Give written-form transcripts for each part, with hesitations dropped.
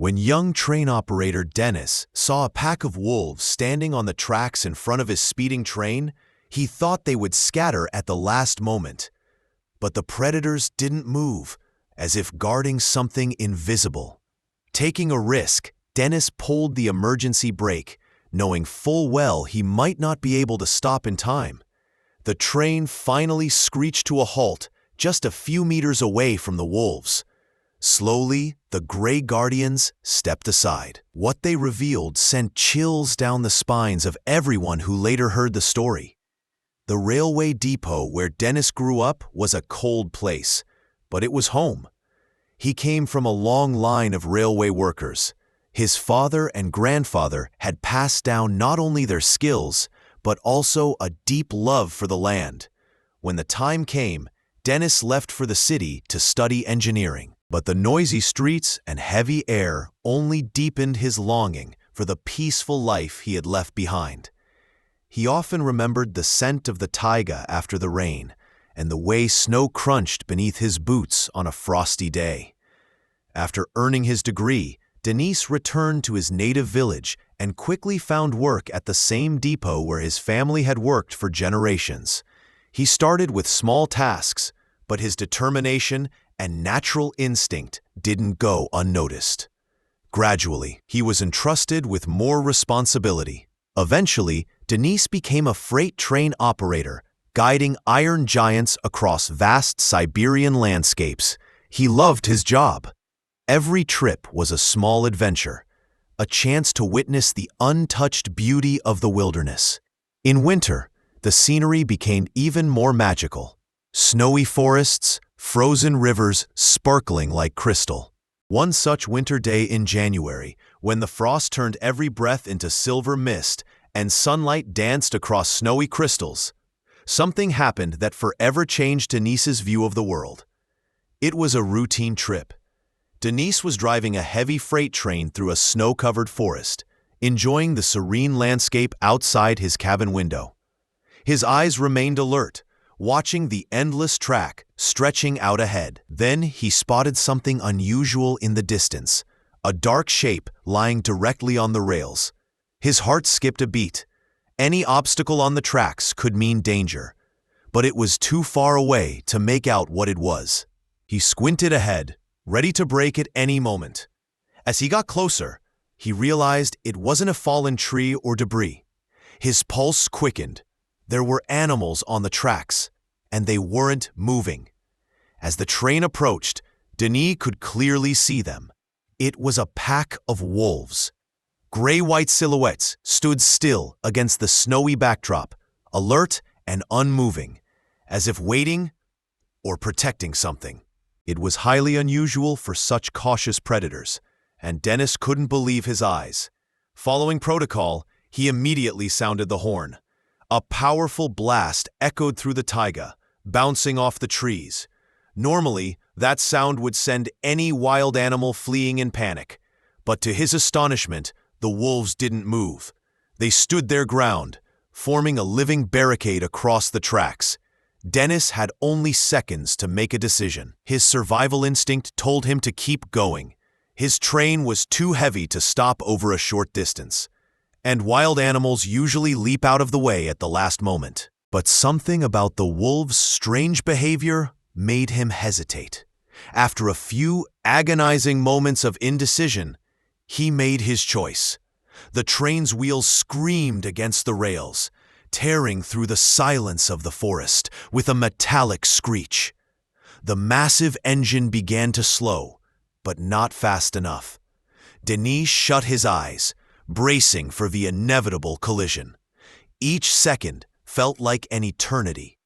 When young train operator Dennis saw a pack of wolves standing on the tracks in front of his speeding train, he thought they would scatter at the last moment. But the predators didn't move, as if guarding something invisible. Taking a risk, Dennis pulled the emergency brake, knowing full well he might not be able to stop in time. The train finally screeched to a halt just a few meters away from the wolves. Slowly, the Grey Guardians stepped aside. What they revealed sent chills down the spines of everyone who later heard the story. The railway depot where Dennis grew up was a cold place, but it was home. He came from a long line of railway workers. His father and grandfather had passed down not only their skills, but also a deep love for the land. When the time came, Dennis left for the city to study engineering. But the noisy streets and heavy air only deepened his longing for the peaceful life he had left behind. He often remembered the scent of the taiga after the rain, and the way snow crunched beneath his boots on a frosty day. After earning his degree, Denise returned to his native village and quickly found work at the same depot where his family had worked for generations. He started with small tasks, but his determination and natural instinct didn't go unnoticed. Gradually, he was entrusted with more responsibility. Eventually, Denise became a freight train operator, guiding iron giants across vast Siberian landscapes. He loved his job. Every trip was a small adventure, a chance to witness the untouched beauty of the wilderness. In winter, the scenery became even more magical. Snowy forests, frozen rivers sparkling like crystal. One such winter day in January, when the frost turned every breath into silver mist and sunlight danced across snowy crystals, something happened that forever changed Denise's view of the world. It was a routine trip. Denise was driving a heavy freight train through a snow-covered forest, enjoying the serene landscape outside his cabin window. His eyes remained alert, watching the endless track stretching out ahead. Then he spotted something unusual in the distance, a dark shape lying directly on the rails. His heart skipped a beat. Any obstacle on the tracks could mean danger, but it was too far away to make out what it was. He squinted ahead, ready to brake at any moment. As he got closer, he realized it wasn't a fallen tree or debris. His pulse quickened. There were animals on the tracks, and they weren't moving. As the train approached, Denis could clearly see them. It was a pack of wolves. Gray-white silhouettes stood still against the snowy backdrop, alert and unmoving, as if waiting or protecting something. It was highly unusual for such cautious predators, and Dennis couldn't believe his eyes. Following protocol, he immediately sounded the horn. A powerful blast echoed through the taiga, bouncing off the trees. Normally, that sound would send any wild animal fleeing in panic. But to his astonishment, the wolves didn't move. They stood their ground, forming a living barricade across the tracks. Dennis had only seconds to make a decision. His survival instinct told him to keep going. His train was too heavy to stop over a short distance, and wild animals usually leap out of the way at the last moment. But something about the wolves' strange behavior made him hesitate. After a few agonizing moments of indecision, he made his choice. The train's wheels screamed against the rails, tearing through the silence of the forest with a metallic screech. The massive engine began to slow, but not fast enough. Denis shut his eyes, bracing for the inevitable collision. Each second felt like an eternity.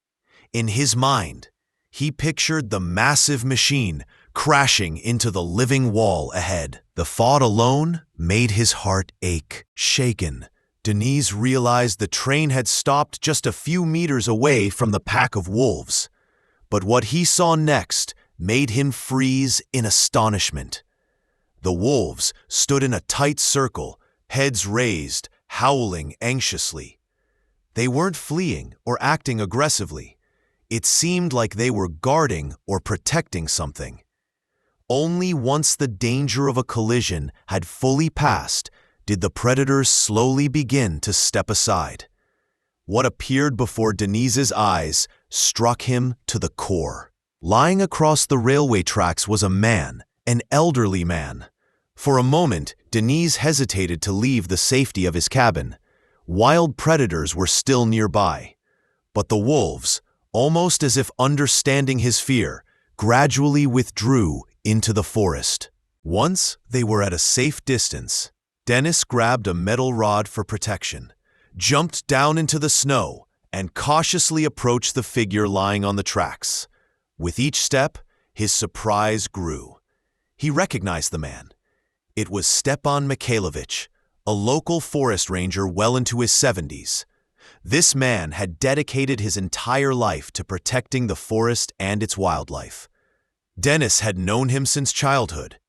In his mind, he pictured the massive machine crashing into the living wall ahead. The thought alone made his heart ache. Shaken, Denis realized the train had stopped just a few meters away from the pack of wolves. But what he saw next made him freeze in astonishment. The wolves stood in a tight circle, heads raised, howling anxiously. They weren't fleeing or acting aggressively. It seemed like they were guarding or protecting something. Only once the danger of a collision had fully passed did the predators slowly begin to step aside. What appeared before Denis's eyes struck him to the core. Lying across the railway tracks was a man, an elderly man. For a moment, Denis hesitated to leave the safety of his cabin. Wild predators were still nearby. But the wolves, almost as if understanding his fear, gradually withdrew into the forest. Once they were at a safe distance, Denis grabbed a metal rod for protection, jumped down into the snow, and cautiously approached the figure lying on the tracks. With each step, his surprise grew. He recognized the man. It was Stepan Mikhailovich, a local forest ranger well into his 70s. This man had dedicated his entire life to protecting the forest and its wildlife. Denis had known him since childhood.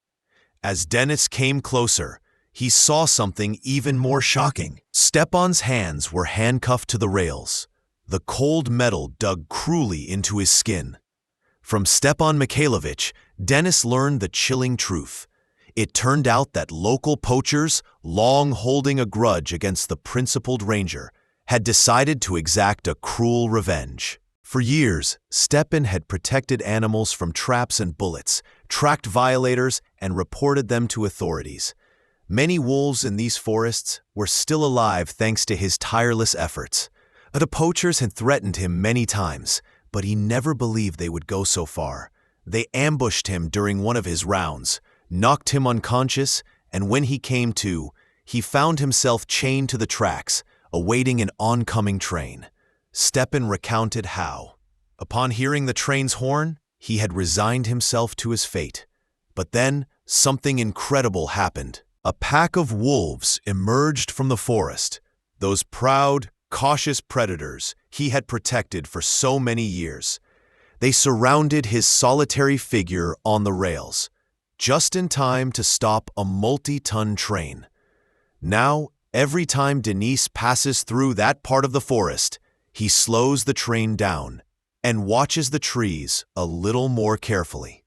As Denis came closer, he saw something even more shocking. Stepan's hands were handcuffed to the rails. The cold metal dug cruelly into his skin. From Stepan Mikhailovich, Denis learned the chilling truth. It turned out that local poachers, long holding a grudge against the principled ranger, had decided to exact a cruel revenge. For years, Stepan had protected animals from traps and bullets, tracked violators, and reported them to authorities. Many wolves in these forests were still alive thanks to his tireless efforts. The poachers had threatened him many times, but he never believed they would go so far. They ambushed him during one of his rounds, knocked him unconscious, and when he came to, he found himself chained to the tracks, awaiting an oncoming train. Stepan recounted how, upon hearing the train's horn, he had resigned himself to his fate. But then, something incredible happened. A pack of wolves emerged from the forest, those proud, cautious predators he had protected for so many years. They surrounded his solitary figure on the rails, just in time to stop a multi-ton train. Now, every time Denis passes through that part of the forest, he slows the train down and watches the trees a little more carefully.